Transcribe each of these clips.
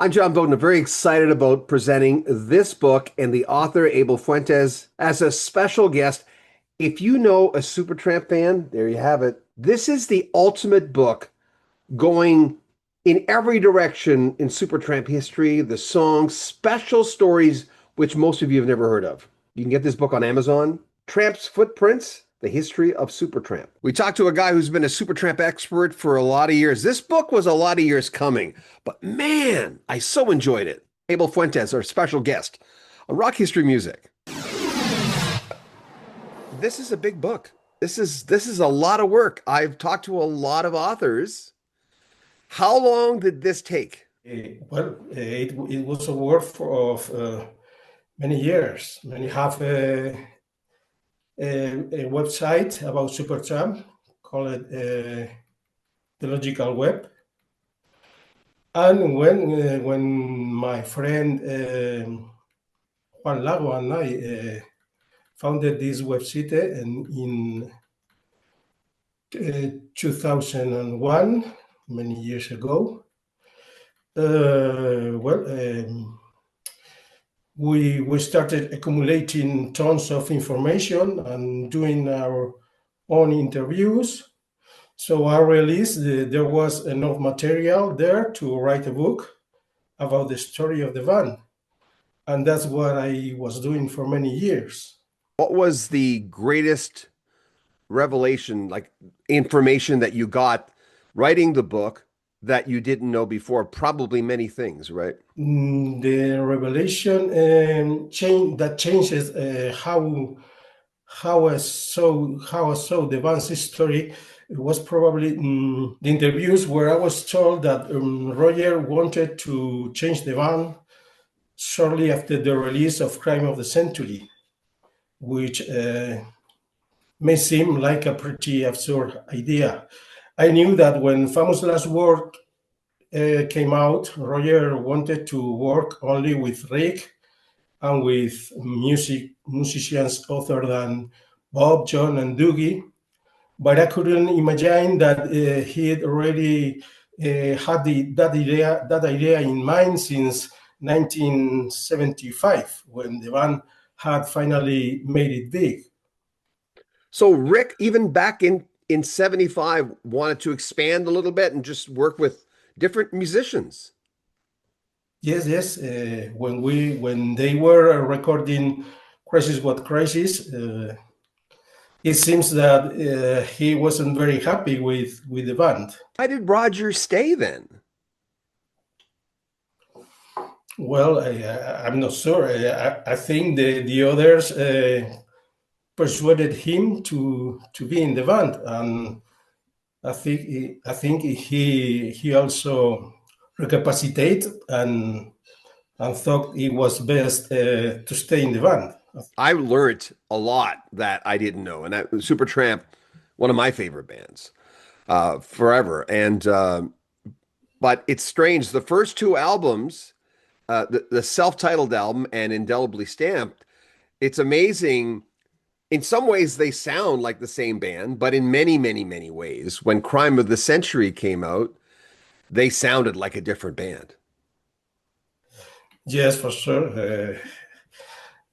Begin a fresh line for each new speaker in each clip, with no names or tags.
I'm John Bowden. I'm very excited about presenting this book and the author, Abel Fuentes, as a special guest. If you know a Supertramp fan, there you have it. This is the ultimate book going in every direction in Supertramp history, the songs, special stories, which most of you have never heard of. You can get this book on Amazon. Tramp's Footprints, The History of Supertramp. We talked to a guy who's been a Supertramp expert for a lot of years. This book was a lot of years coming, but man, I so enjoyed it. Abel Fuentes, our special guest on Rock History Music. This is a big book. This is a lot of work. I've talked to a lot of authors. How long did this take?
It was a work of many years. Many have a website about Supertramp called The Logical Web. And when my friend Juan Lago and I founded this website in 2001, many years ago, we started accumulating tons of information and doing our own interviews. So I realized there was enough material there to write a book about the story of the band. And that's what I was doing for many years.
What was the greatest revelation, like information that you got writing the book that you didn't know before? Probably many things, right?
The revelation changes how I saw the band's history. It was probably the interviews where I was told that Roger wanted to change the band shortly after the release of Crime of the Century, which may seem like a pretty absurd idea. I knew that when Famous Last Word came out, Roger wanted to work only with Rick and with musicians other than Bob, John, and Doogie. But I couldn't imagine that he had already had that idea in mind since 1975, when the band had finally made it big.
So Rick, even back in 75, wanted to expand a little bit and just work with different musicians.
Yes. When they were recording "Crisis What Crisis," it seems that he wasn't very happy with the band.
Why did Roger stay then?
Well, I'm not sure. I think the others persuaded him to be in the band, and I think he also recapacitated and thought it was best to stay in the band.
I learned a lot that I didn't know, and that Supertramp, one of my favorite bands, forever. And but it's strange. The first two albums, the self-titled album and Indelibly Stamped, it's amazing. In some ways, they sound like the same band, but in many, many, many ways, when Crime of the Century came out, they sounded like a different band.
Yes, for sure.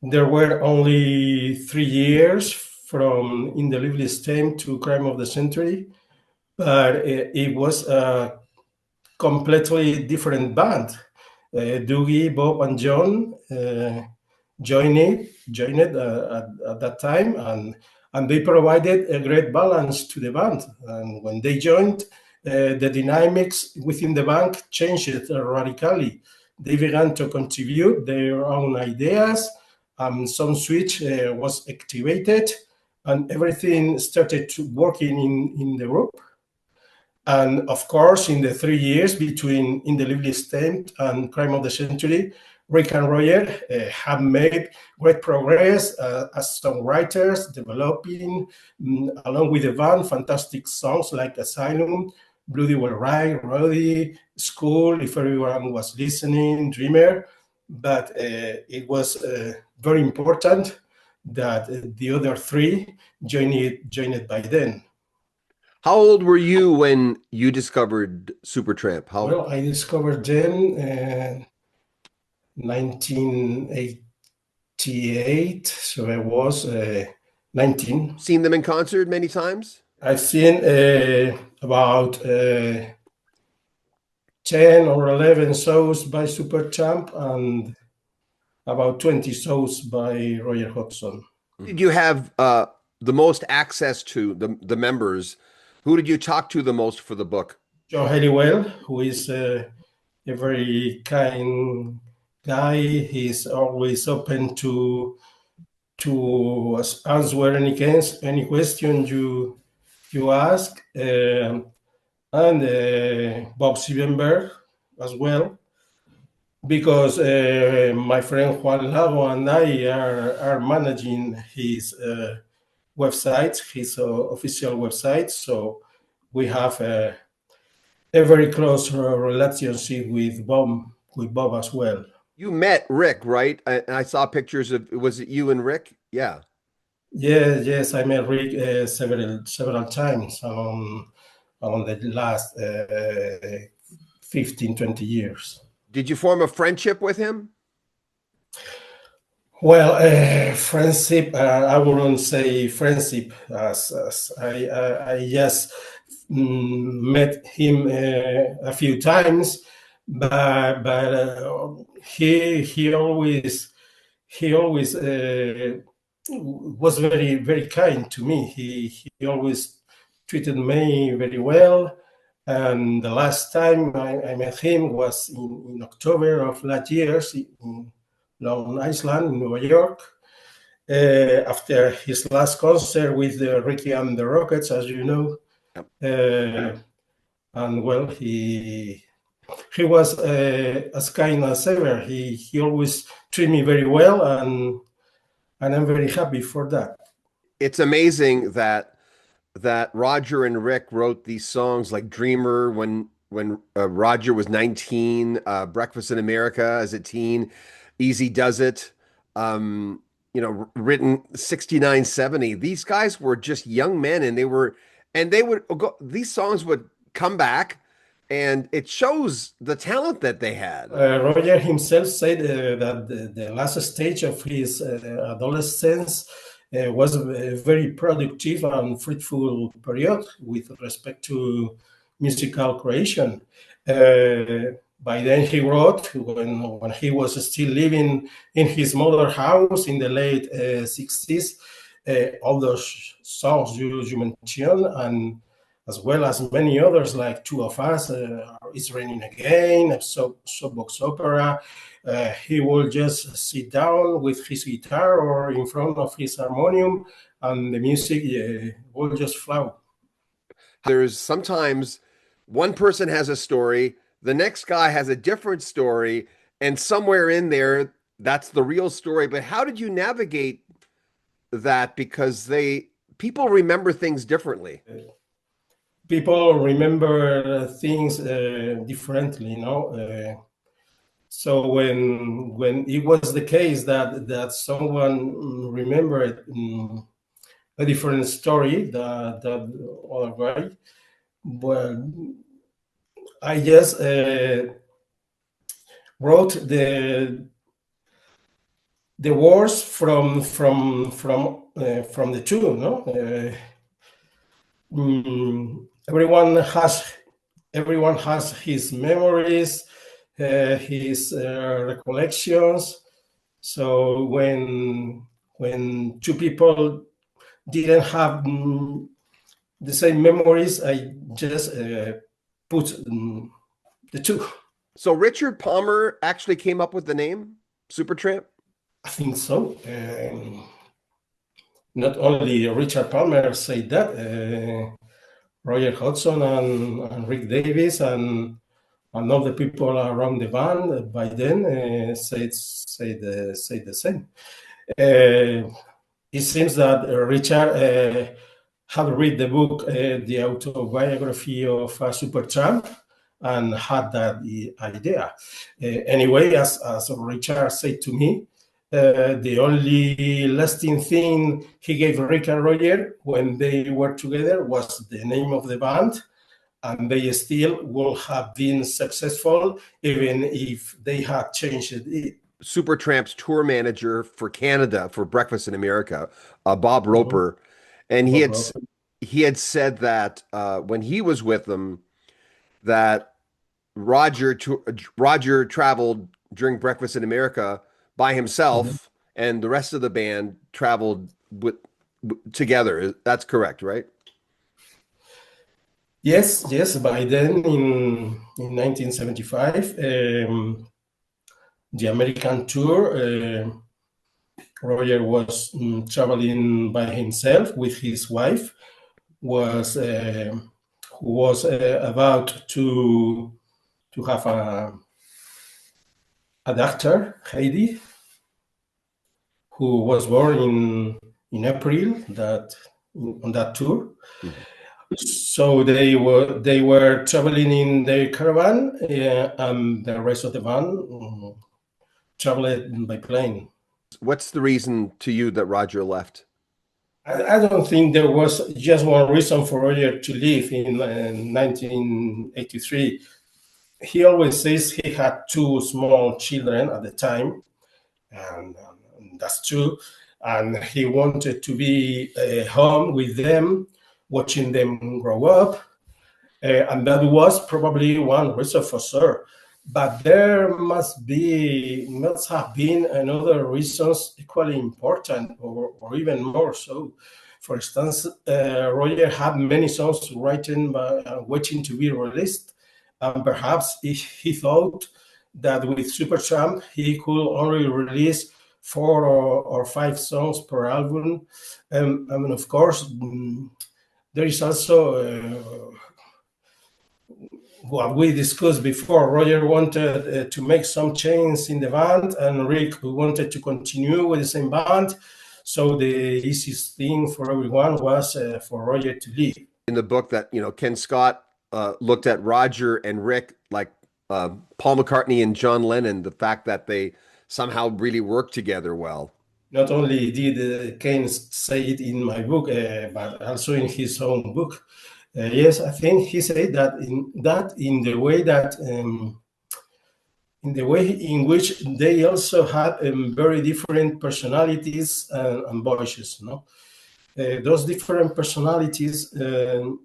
There were only 3 years from In the Lively Stem to Crime of the Century, but it was a completely different band. Doogie, Bob, and John joined at that time, and they provided a great balance to the band. And when they joined, the dynamics within the band changed radically. They began to contribute their own ideas. Some switch was activated, and everything started to working in the group. And of course, in the 3 years between In the Lively Stem and Crime of the Century, Rick and Roger have made great progress as songwriters, developing, along with the band, fantastic songs like Asylum, Bloody Well Right, Roddy, School, If Everyone Was Listening, Dreamer. But it was very important that the other three joined it by then.
How old were you when you discovered Supertramp? How
Well, I discovered them in 1988, so I was 19.
seen them in concert many times?
I've seen about 10 or 11 shows by Supertramp and about 20 shows by Roger Hodgson.
Did you have the most access to the members? Who did you talk to the most for the book?
Joe Halliwell, who is a very kind guy, he's always open to answer any question you ask, and Bob Siebenberg as well, because my friend Juan Lago and I are managing his website, his official website. So we have a very close relationship with Bob as well.
You met Rick, right? I saw pictures of, was it you and Rick? Yeah.
Yes, I met Rick several times on the last 15, 20 years.
Did you form a friendship with him?
Well, friendship, I wouldn't say friendship, as I just met him a few times, but he always was very kind to me. He always treated me very well. And the last time I met him was in October of last year in Long Island, in New York, after his last concert with Ricky and the Rockets, as you know.
Yep.
And well, he was as kind as ever. He always treated me very well, and I'm very happy for that.
It's amazing that Roger and Rick wrote these songs like Dreamer when Roger was 19, Breakfast in America as a teen, Easy Does It, written 69, 70. These guys were just young men and they would go, these songs would come back and it shows the talent that they had.
Roger himself said that the last stage of his adolescence was a very productive and fruitful period with respect to musical creation. By then he wrote, when he was still living in his mother's house in the late 60s, all those songs you mentioned, and as well as many others like Two of Us, It's Raining Again, Soapbox Opera. He will just sit down with his guitar or in front of his harmonium, and the music will just flow.
There's sometimes one person has a story, the next guy has a different story, and somewhere in there, that's the real story. But how did you navigate that? Because people remember things differently.
People remember things differently, you know. So when it was the case that someone remembered a different story that other guy, well, I just wrote the words from the two, no. Everyone has his memories, his recollections. So when two people didn't have the same memories, I just put the two.
So Richard Palmer actually came up with the name Supertramp?
I think so. Not only Richard Palmer said that, Roger Hodgson and Rick Davis and all the people around the band by then said the same. It seems that Richard had read the book, the autobiography of Supertramp, and had that idea. Anyway, as Richard said to me, The only lasting thing he gave Rick and Roger when they were together was the name of the band, and they still would have been successful even if they had changed it.
Supertramp's tour manager for Canada for Breakfast in America, Bob
Mhm.
Roper, and
Bob Rock.
he had said that when he was with them, that Roger traveled during Breakfast in America by
Mhm.
himself, and the rest of the band traveled together. That's correct, right?
Yes, yes. By then, in 1975, the American tour, Roger was traveling by himself with his wife, was who was about to have a doctor, Heidi, who was born in April on that tour.
Mhm.
So they were traveling in their caravan, and the rest of the band traveled by plane.
What's the reason to you that Roger left?
I don't think there was just one reason for Roger to leave in 1983. He always says he had two small children at the time, and that's true. And he wanted to be home with them, watching them grow up. And that was probably one reason for sure. But there must have been another reasons equally important, or even more so. For instance, Roger had many songs written by, waiting to be released, and perhaps he thought that with Supertramp he could only release four or five songs per album. I mean, of course, there is also what we discussed before. Roger wanted to make some change in the band, and Rick wanted to continue with the same band. So the easiest thing for everyone was for Roger to leave.
In the book that, Ken Scott looked at Roger and Rick like Paul McCartney and John Lennon, the fact that they somehow really worked together well.
Not only did Kane say it in my book, but also in his own book. Yes, I think he said that in the way that in the way in which they also had very different personalities and voices. No, those different personalities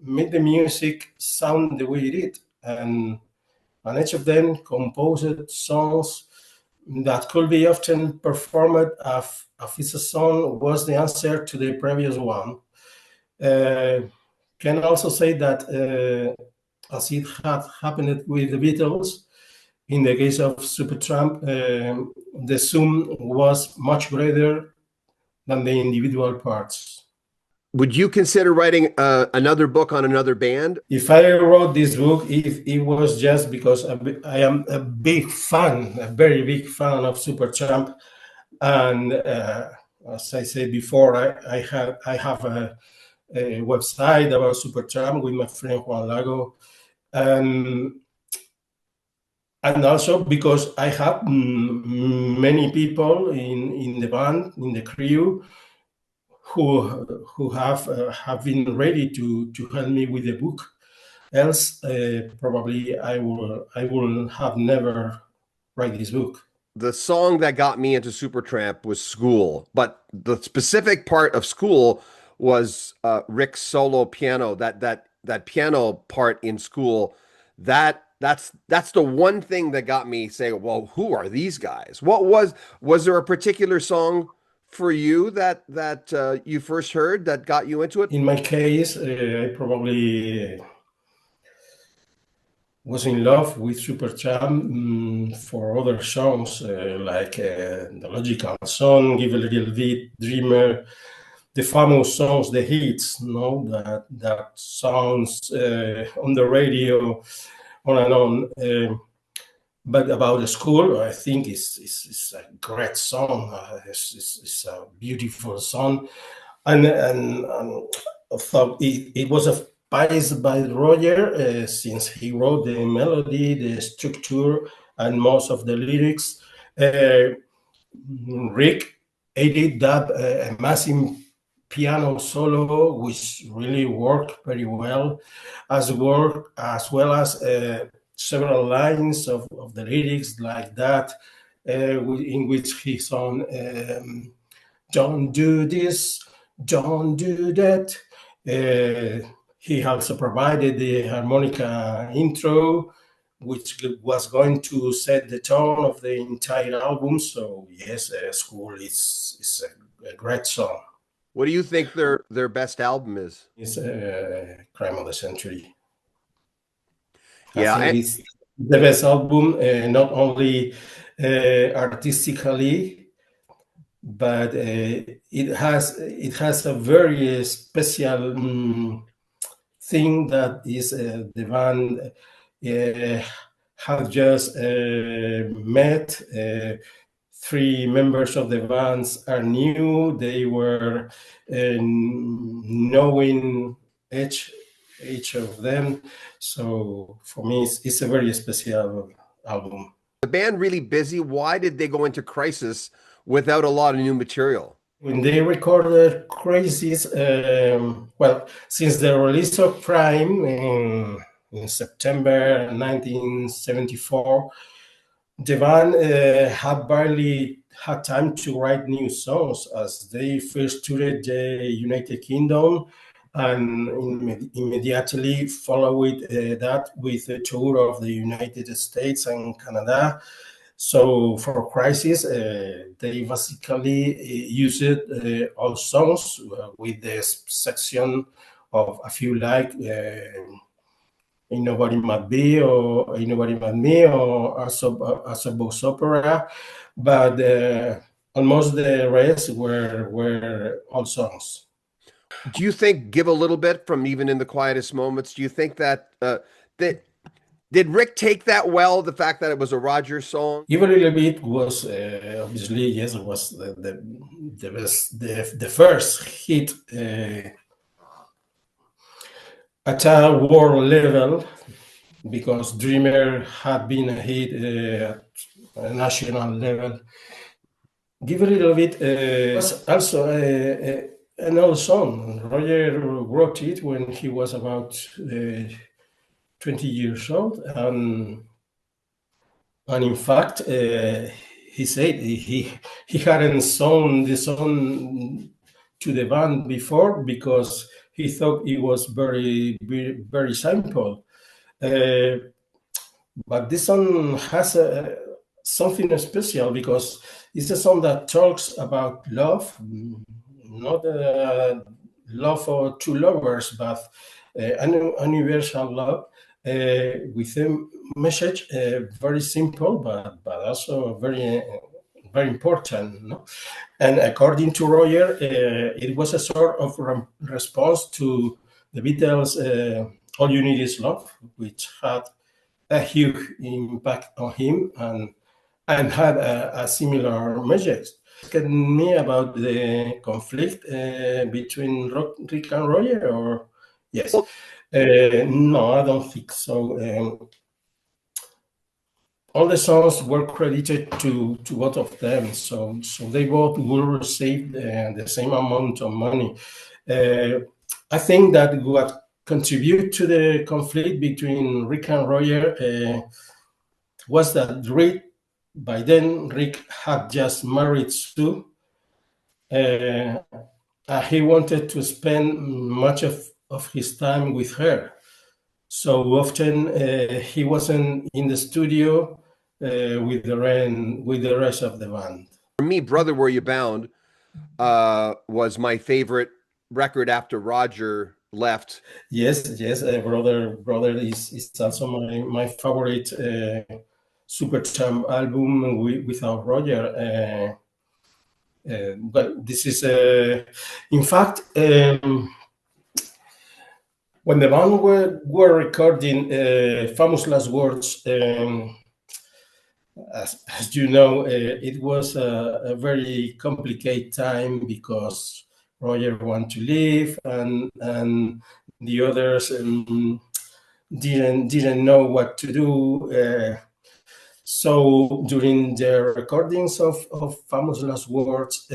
made the music sound the way it did, and each of them composed songs that could be often performed if a song was the answer to the previous one. Uh, can also say that as it had happened with the Beatles, in the case of Supertramp, the sum was much greater than the individual parts.
Would you consider writing another book on another band?
If I wrote this book, it was just because I am a big fan, a very big fan of Supertramp, and as I said before, I have a website about Supertramp with my friend Juan Lago, and and also because I have many people in the band, in the crew, who have been ready to help me with the book. Else, probably I will have never write this book.
The song that got me into Supertramp was School, but the specific part of School was Rick's solo piano. That piano part in School, that's the one thing that got me saying, "Well, who are these guys?" Was there a particular song for you that you first heard that got you into it?
In my case, I probably was in love with Supertramp for other songs like the Logical Song, Give a Little Bit, Dreamer, the famous songs, the hits, that sounds on the radio, on and on. But about the school, I think it's a great song. It's a beautiful song, and I thought it was a piece by Roger, since he wrote the melody, the structure, and most of the lyrics. Uh, Rick added that massive piano solo, which really worked very well, as well as several lines of the lyrics like that, in which he sung, "Don't do this, don't do that." He also provided the harmonica intro, which was going to set the tone of the entire album. So yes, "School" is a great song.
What do you think their best album is?
It's a crime of the century. I
Yeah,
think it's the best album, not only artistically, but it has a very special thing that is the band have just met. Three members of the bands are new. They were knowing each of them. So for me, it's a very special album.
the band really busy. Why did they go into crisis without a lot of new material?
When they recorded Crazies, well, since the release of Prime in September 1974, the band had barely had time to write new songs, as they first toured the United Kingdom and immediately followed that with a tour of the United States and Canada. So for Crisis, they basically used all songs with the section of a few like Ain't Nobody Mad Be or Ain't Nobody Mad Me or As a Boss Opera, but almost the rest were all songs.
Do you think give a little bit from even in the quietest moments? Do you think that that did Rick take that well? The fact that it was a Roger song.
Give a Little Bit was obviously, yes, it was the best, the first hit at a world level, because Dreamer had been a hit at a national level. Give a Little Bit was also an old song. Roger wrote it when he was about 20 years old, and in fact, he said he hadn't sung the song to the band before because he thought it was very simple. But this song has something special because it's a song that talks about love, not love for two lovers, but an universal love with a message very simple, but also very important. No? And according to Roger, it was a sort of response to the Beatles' "All You Need Is Love," which had a huge impact on him and had a similar message. Asking me about the conflict between Rick and Roger, or yes? No, I don't think so. All the songs were credited to both of them, so they both will receive the same amount of money. I think that what contributed to the conflict between Rick and Roger was that by then Rick had just married Sue. He wanted to spend much of his time with her. So often he wasn't in the studio with the rest of the band.
For me, Brother Were You Bound was my favorite record after Roger left.
Yes, brother is also my favorite Supertramp album without Roger. But this is, in fact, when the band were recording Famous Last Words, as you know, it was a very complicated time because Roger wanted to leave and the others didn't know what to do. So during the recordings of Famous Last Words,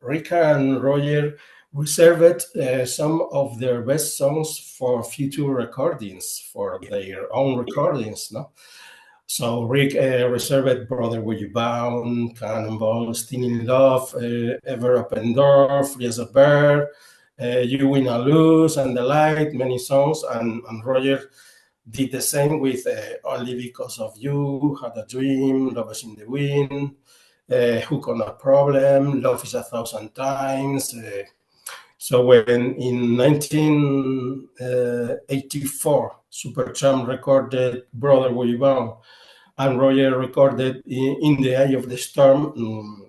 Rika and Roger reserved some of their best songs for future recordings, for their own recordings. No, so Rick reserved "Brother Will You Bound," "Cannonball," "Sting in Love," "Ever Open Door," "Free as a Bird," "You Win or Lose," and the like, many songs, and Roger did the same with "Only Because of You," "Had a Dream," "Love is in the Wind," "Hook on a Problem," "Love is a Thousand Times." So when in 1984, Supertramp recorded "Brother Will You Bound," and Roger recorded in the Eye of the Storm,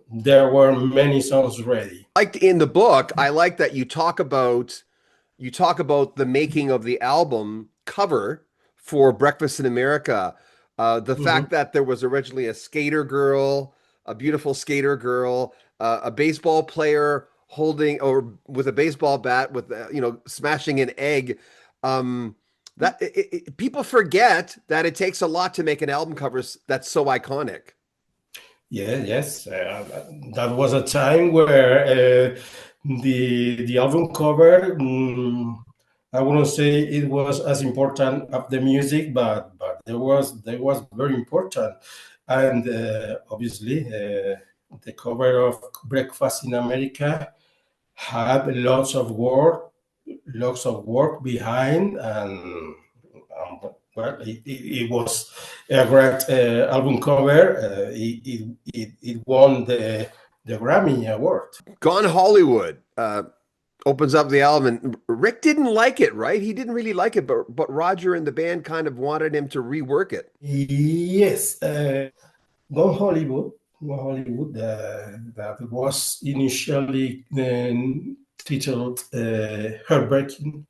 there were many songs ready.
Like in the book, I like that you talk about the making of the album cover for Breakfast in America. The fact
Mhm.
that there was originally a skater girl, a beautiful skater girl, a baseball player holding or with a baseball bat with smashing an egg. Um, People forget that it takes a lot to make an album cover that's so iconic.
Yeah, yes, that was a time where the album cover. I wouldn't say it was as important of the music, but there was very important, and obviously the cover of Breakfast in America had lots of work behind, and well, it was a great album cover. It won the Grammy Award.
Gone Hollywood opens up the album, and Rick didn't like it, right? He didn't really like it, but Roger and the band kind of wanted him to rework it.
Yes, Gone Hollywood. Gone Hollywood. That was initially titled "Heartbreaking."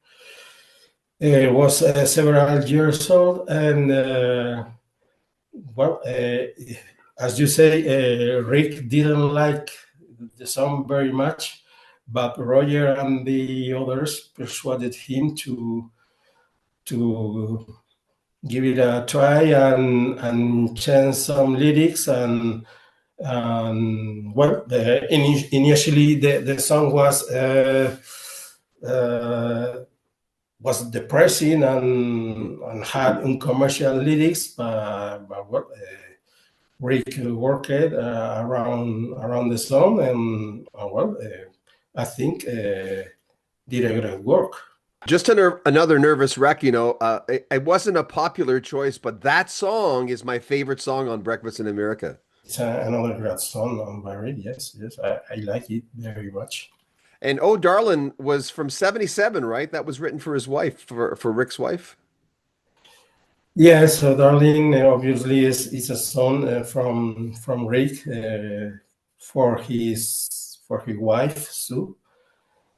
It was several years old, and well, as you say, Rick didn't like the song very much, but Roger and the others persuaded him to give it a try and change some lyrics and well, initially the song was depressing and had uncommercial lyrics, but well, Rick worked around the song, and well, I think did a great work.
Just another nervous wreck, it wasn't a popular choice, but that song is my favorite song on Breakfast in America.
It's another great song on Barry. Yes, yes, I like it very much.
And Oh Darlin' was from 77, right? That was written for his wife, for Rick's wife.
Yes, so Darling obviously is a song from Rick for his wife Sue.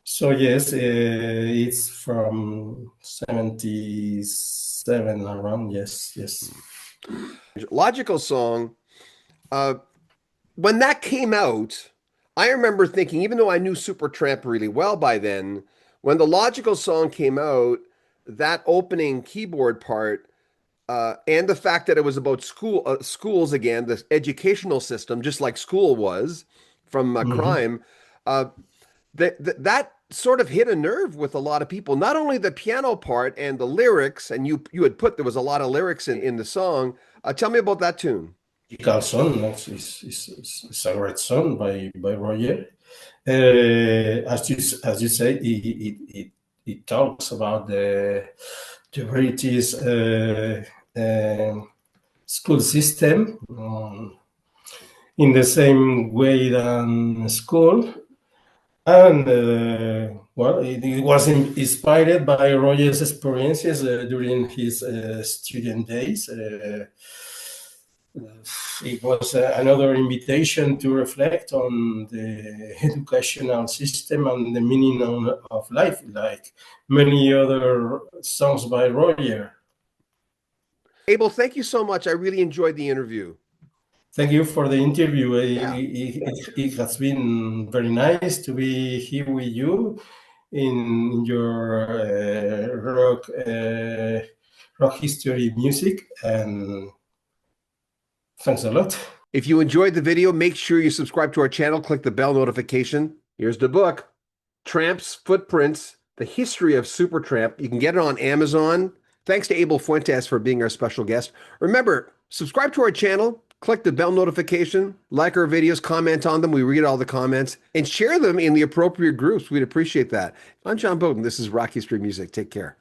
So yes, it's from 77 around. Yes, yes.
Logical Song. Uh, when that came out, I remember thinking, even though I knew Supertramp really well by then, when the Logical Song came out, that opening keyboard part, and the fact that it was about schools again, the educational system, just like school was from
Mhm.
Crime, uh, that sort of hit a nerve with a lot of people. Not only the piano part and the lyrics, and you had put there was a lot of lyrics in the song. Tell me about that tune.
Musical song. It's a great song by Roger. As you say, it talks about the British school system in the same way than school. And well, it was inspired by Roger's experiences during his student days. It was another invitation to reflect on the educational system and the meaning of life, like many other songs by Roger.
Abel, thank you so much. I really enjoyed the interview.
Thank you for the interview.
Yeah.
It has been very nice to be here with you in your rock history music, and Thanks a lot.
If you enjoyed the video, make sure you subscribe to our channel, click the bell notification. Here's the book, Tramp's Footprints, The History of Supertramp. You can get it on Amazon. Thanks to Abel Fuentes for being our special guest. Remember, subscribe to our channel, click the bell notification, like our videos, comment on them. We read all the comments, and share them in the appropriate groups. We'd appreciate that. I'm John Bowden. This is Rocky Street Music. Take care.